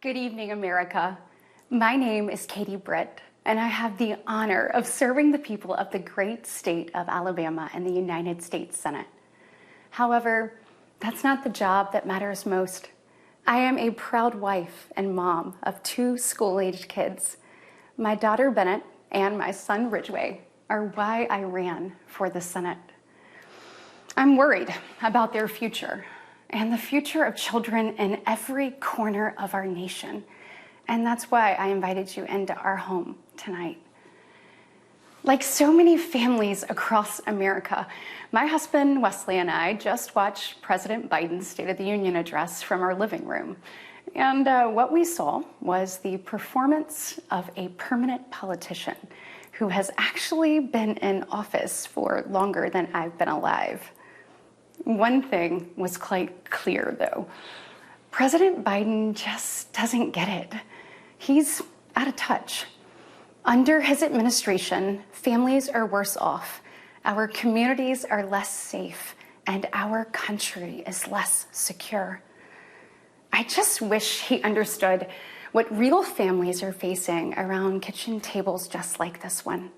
Good evening, America. My name is Britt, and I have the honor of serving the people of the great state of Alabama in the United States Senate. However, that's not the job that matters most. I am a proud wife and mom of 2 school-aged kids. My daughter Bennett and my son Ridgway are why I ran for the Senate. I'm worried about their future and the future of children in every corner of our nation. And that's why I invited you into our home tonight. Like so many families across America, my husband Wesley and I just watched President Biden's State of the Union address from our living room. And what we saw was the performance of a permanent politician who has actually been in office for longer than I've been alive. One thing was quite clear, though. President Biden just doesn't get it. He's out of touch. Under his administration, families are worse off, our communities are less safe, and our country is less secure. I just wish he understood what real families are facing around kitchen tables just like this one.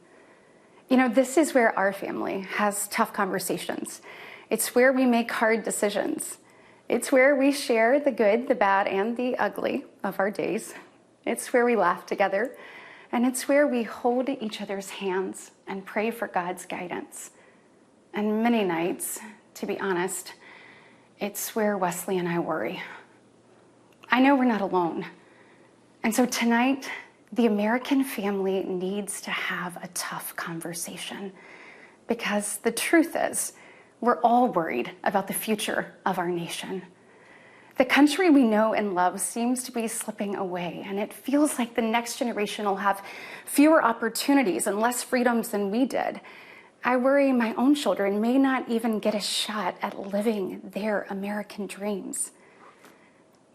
You know, this is where our family has tough conversations. It's where we make hard decisions. It's where we share the good, the bad, and the ugly of our days. It's where we laugh together, and it's where we hold each other's hands and pray for God's guidance. And many nights, to be honest, it's where Wesley and I worry. I know we're not alone. And so tonight, the American family needs to have a tough conversation, because the truth is, we're all worried about the future of our nation. The country we know and love seems to be slipping away, and it feels like the next generation will have fewer opportunities and less freedoms than we did. I worry my own children may not even get a shot at living their American dreams.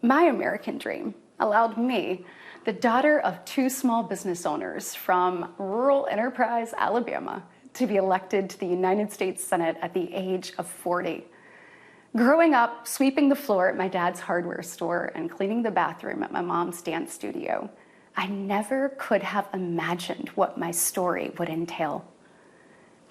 My American dream allowed me, the daughter of 2 small business owners from rural Enterprise, Alabama, to be elected to the United States Senate at the age of 40. Growing up, sweeping the floor at my dad's hardware store and cleaning the bathroom at my mom's dance studio, I never could have imagined what my story would entail.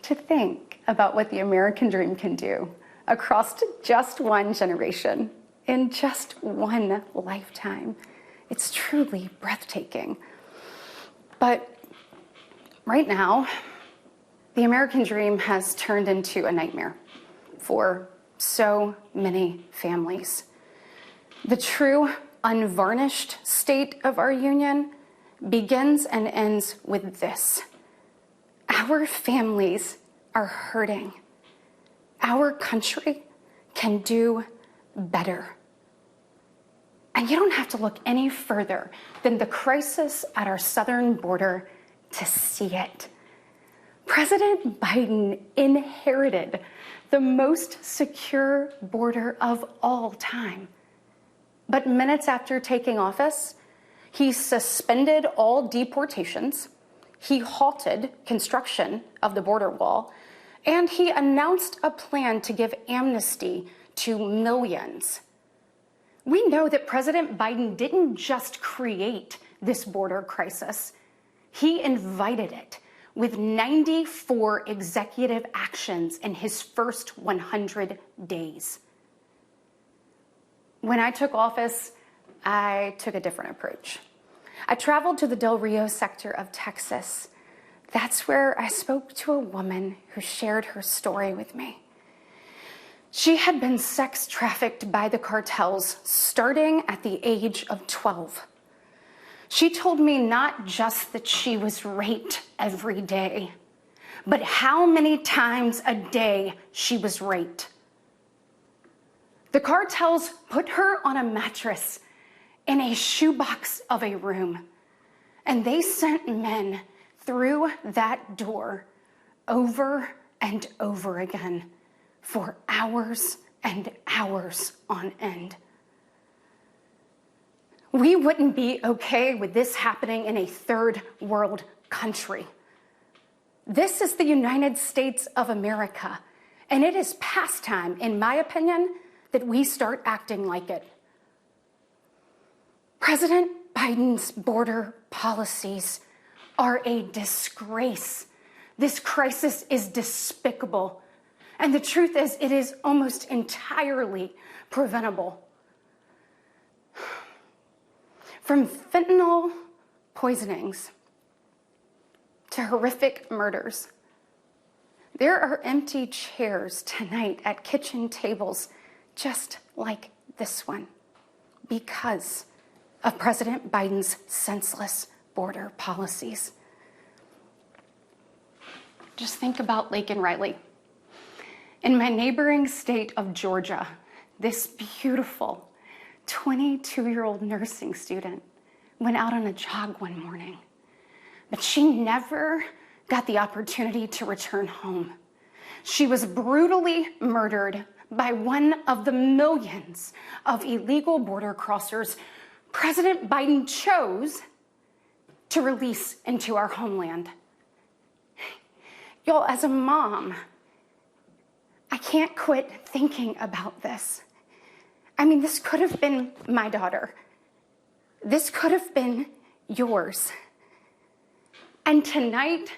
To think about what the American dream can do across just one generation, in just one lifetime, it's truly breathtaking. But right now, the American dream has turned into a nightmare for so many families. The true, unvarnished state of our union begins and ends with this. Our families are hurting. Our country can do better. And you don't have to look any further than the crisis at our southern border to see it. President Biden inherited the most secure border of all time. But minutes after taking office, he suspended all deportations, he halted construction of the border wall, and he announced a plan to give amnesty to millions. We know that President Biden didn't just create this border crisis, he invited it with 94 executive actions in his first 100 days. When I took office, I took a different approach. I traveled to the Del Rio sector of Texas. That's where I spoke to a woman who shared her story with me. She had been sex trafficked by the cartels starting at the age of 12. She told me not just that she was raped every day, but how many times a day she was raped. The cartels put her on a mattress in a shoebox of a room, and they sent men through that door over and over again for hours and hours on end. We wouldn't be okay with this happening in a third world country. This is the United States of America, and it is past time, in my opinion, that we start acting like it. President Biden's border policies are a disgrace. This crisis is despicable. And the truth is, it is almost entirely preventable. From fentanyl poisonings to horrific murders, there are empty chairs tonight at kitchen tables just like this one because of President Biden's senseless border policies. Just think about Laken Riley. In my neighboring state of Georgia, this beautiful 22-year-old nursing student went out on a jog one morning, but she never got the opportunity to return home. She was brutally murdered by one of the millions of illegal border crossers President Biden chose to release into our homeland. Y'all, as a mom, I can't quit thinking about this. I mean, this could have been my daughter. This could have been yours. And tonight,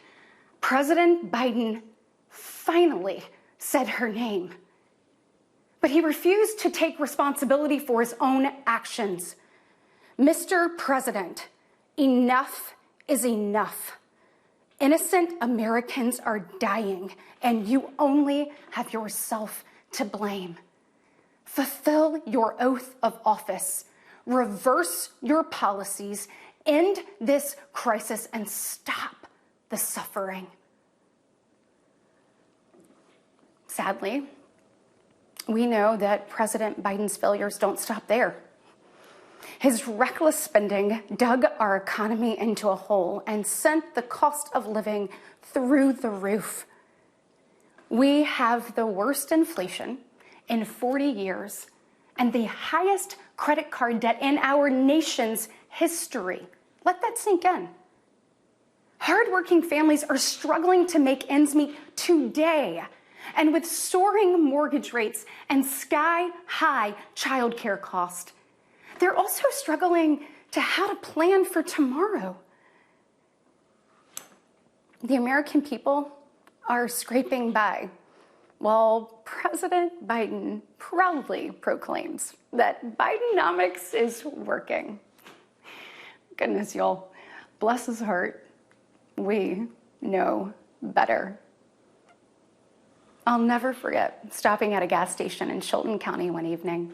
President Biden finally said her name. But he refused to take responsibility for his own actions. Mr. President, enough is enough. Innocent Americans are dying, and you only have yourself to blame. Fulfill your oath of office, reverse your policies, end this crisis, and stop the suffering. Sadly, we know that President Biden's failures don't stop there. His reckless spending dug our economy into a hole and sent the cost of living through the roof. We have the worst inflation in 40 years and the highest credit card debt in our nation's history. Let that sink in. Hardworking families are struggling to make ends meet today. And with soaring mortgage rates and sky-high childcare costs, they're also struggling to how to plan for tomorrow. The American people are scraping by, while President Biden proudly proclaims that Bidenomics is working. Goodness, y'all, bless his heart, we know better. I'll never forget stopping at a gas station in Chilton County one evening.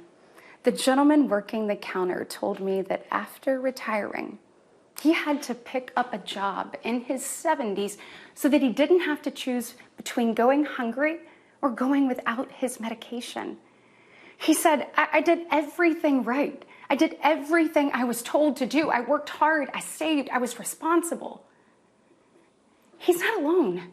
The gentleman working the counter told me that after retiring, he had to pick up a job in his 70s so that he didn't have to choose between going hungry or going without his medication. He said, I did everything right. I did everything I was told to do. I worked hard, I saved, I was responsible. He's not alone.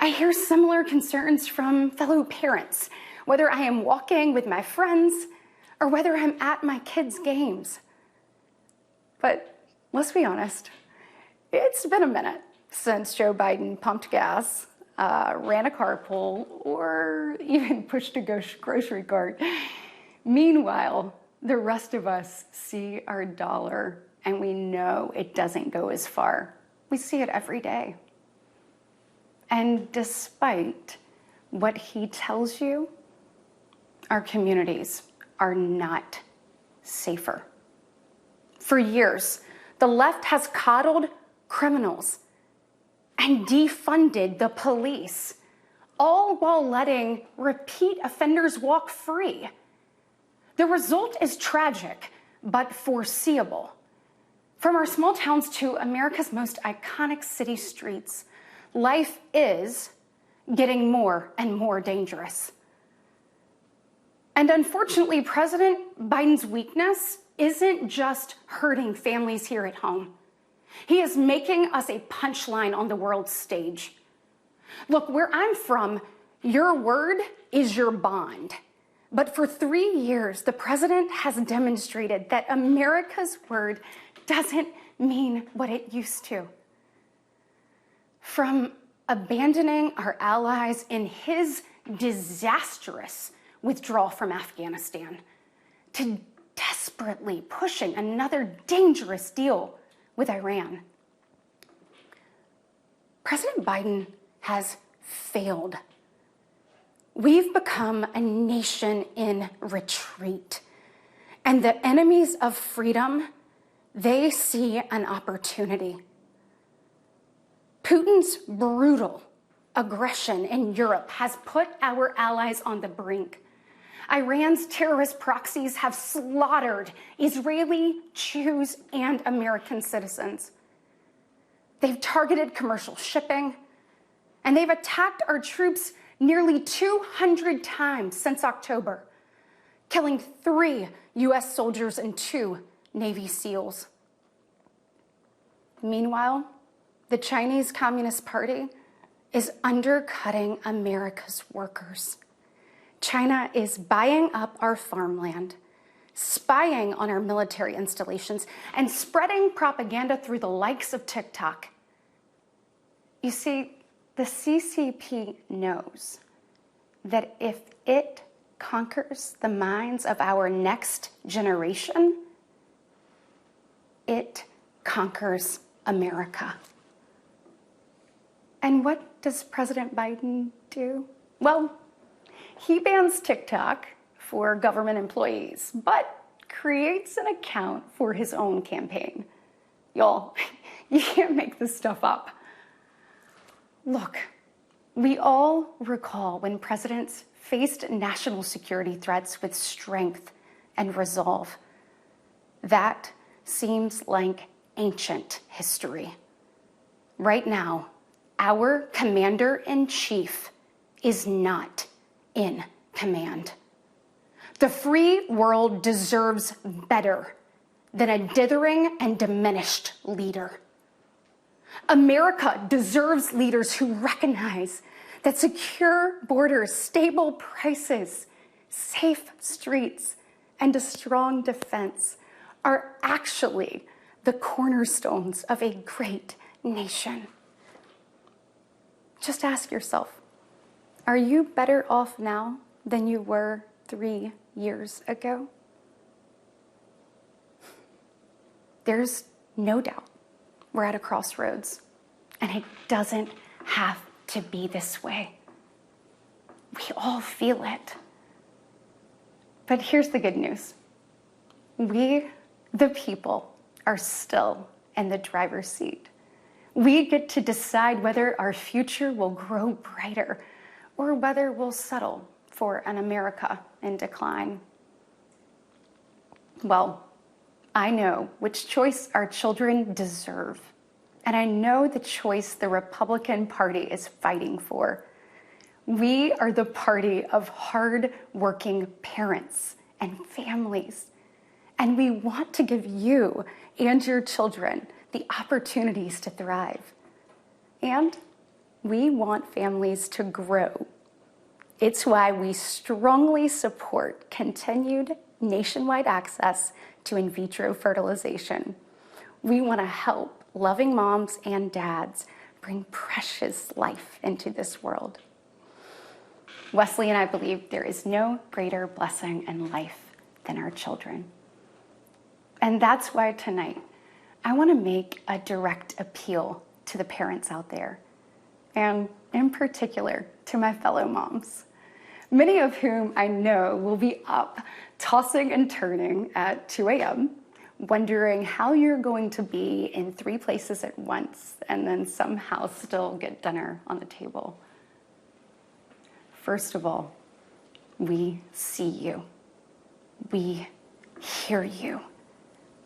I hear similar concerns from fellow parents, whether I am walking with my friends or whether I'm at my kids' games. But let's be honest, it's been a minute since Joe Biden pumped gas, ran a carpool, or even pushed a grocery cart. Meanwhile, the rest of us see our dollar and we know it doesn't go as far. We see it every day. And despite what he tells you, our communities are not safer. For years, the left has coddled criminals and defunded the police, all while letting repeat offenders walk free. The result is tragic, but foreseeable. From our small towns to America's most iconic city streets, life is getting more and more dangerous. And unfortunately, President Biden's weakness isn't just hurting families here at home. He is making us a punchline on the world stage. Look, where I'm from, your word is your bond. But for 3 years, the president has demonstrated that America's word doesn't mean what it used to. From abandoning our allies in his disastrous withdrawal from Afghanistan to desperately desperately pushing another dangerous deal with Iran. President Biden has failed. We've become a nation in retreat, and the enemies of freedom, they see an opportunity. Putin's brutal aggression in Europe has put our allies on the brink. Iran's terrorist proxies have slaughtered Israeli, Jews, and American citizens. They've targeted commercial shipping, and they've attacked our troops nearly 200 times since October, killing 3 U.S. soldiers and 2 Navy SEALs. Meanwhile, the Chinese Communist Party is undercutting America's workers. China is buying up our farmland, spying on our military installations, and spreading propaganda through the likes of TikTok. You see, the CCP knows that if it conquers the minds of our next generation, it conquers America. And what does President Biden do? Well, he bans TikTok for government employees, but creates an account for his own campaign. Y'all, you can't make this stuff up. Look, we all recall when presidents faced national security threats with strength and resolve. That seems like ancient history. Right now, our commander-in-chief is not in command. The free world deserves better than a dithering and diminished leader. America deserves leaders who recognize that secure borders, stable prices, safe streets, and a strong defense are actually the cornerstones of a great nation. Just ask yourself, are you better off now than you were 3 years ago? There's no doubt we're at a crossroads, and it doesn't have to be this way. We all feel it. But here's the good news. We, the people, are still in the driver's seat. We get to decide whether our future will grow brighter or whether we'll settle for an America in decline. Well, I know which choice our children deserve, and I know the choice the Republican Party is fighting for. We are the party of hard-working parents and families, and we want to give you and your children the opportunities to thrive. And we want families to grow. It's why we strongly support continued nationwide access to in vitro fertilization. We want to help loving moms and dads bring precious life into this world. Wesley and I believe there is no greater blessing in life than our children. And that's why tonight, I want to make a direct appeal to the parents out there, and in particular to my fellow moms, many of whom I know will be up tossing and turning at 2 a.m., wondering how you're going to be in 3 places at once and then somehow still get dinner on the table. First of all, we see you, we hear you,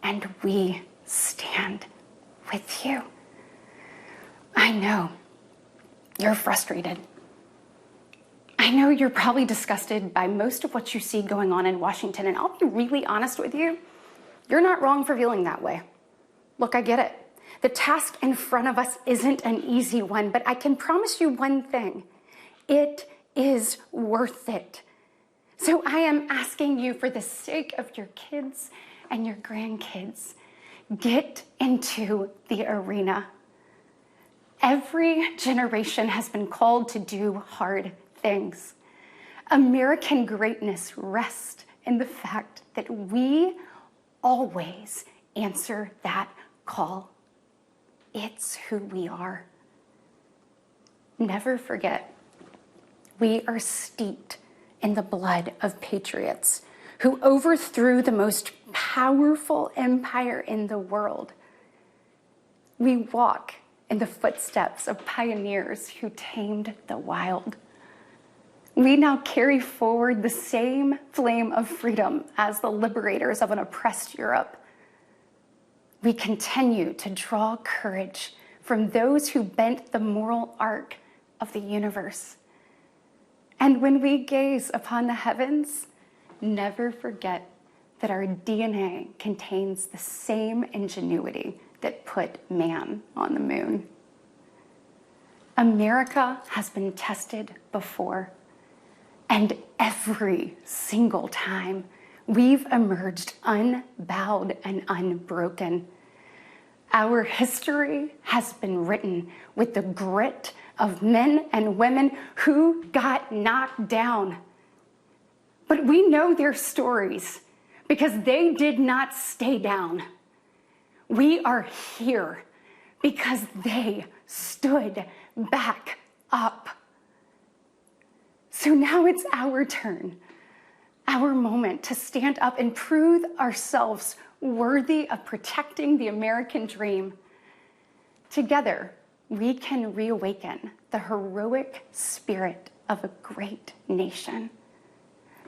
and we stand with you. I know you're frustrated. I know you're probably disgusted by most of what you see going on in Washington, and I'll be really honest with you, you're not wrong for feeling that way. Look, I get it. The task in front of us isn't an easy one, but I can promise you one thing. It is worth it. So I am asking you, for the sake of your kids and your grandkids, get into the arena. Every generation has been called to do hard things. American greatness rests in the fact that we always answer that call. It's who we are. Never forget, we are steeped in the blood of patriots who overthrew the most powerful empire in the world. We walk in the footsteps of pioneers who tamed the wild. We now carry forward the same flame of freedom as the liberators of an oppressed Europe. We continue to draw courage from those who bent the moral arc of the universe. And when we gaze upon the heavens, never forget that our DNA contains the same ingenuity that put man on the moon. America has been tested before, and every single time we've emerged unbowed and unbroken. Our history has been written with the grit of men and women who got knocked down. But we know their stories because they did not stay down. We are here because they stood back up. So now it's our turn, our moment to stand up and prove ourselves worthy of protecting the American dream. Together, we can reawaken the heroic spirit of a great nation.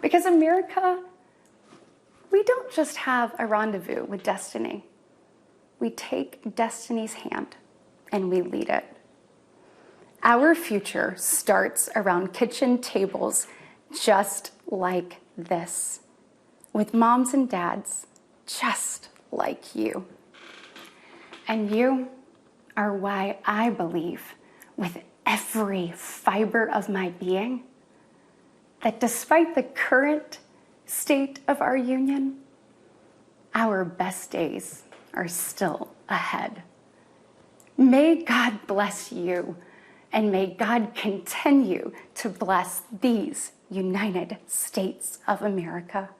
Because America, we don't just have a rendezvous with destiny. We take destiny's hand and we lead it. Our future starts around kitchen tables just like this, with moms and dads just like you. And you are why I believe with every fiber of my being that despite the current state of our union, our best days are still ahead. May God bless you, and may God continue to bless these United States of America.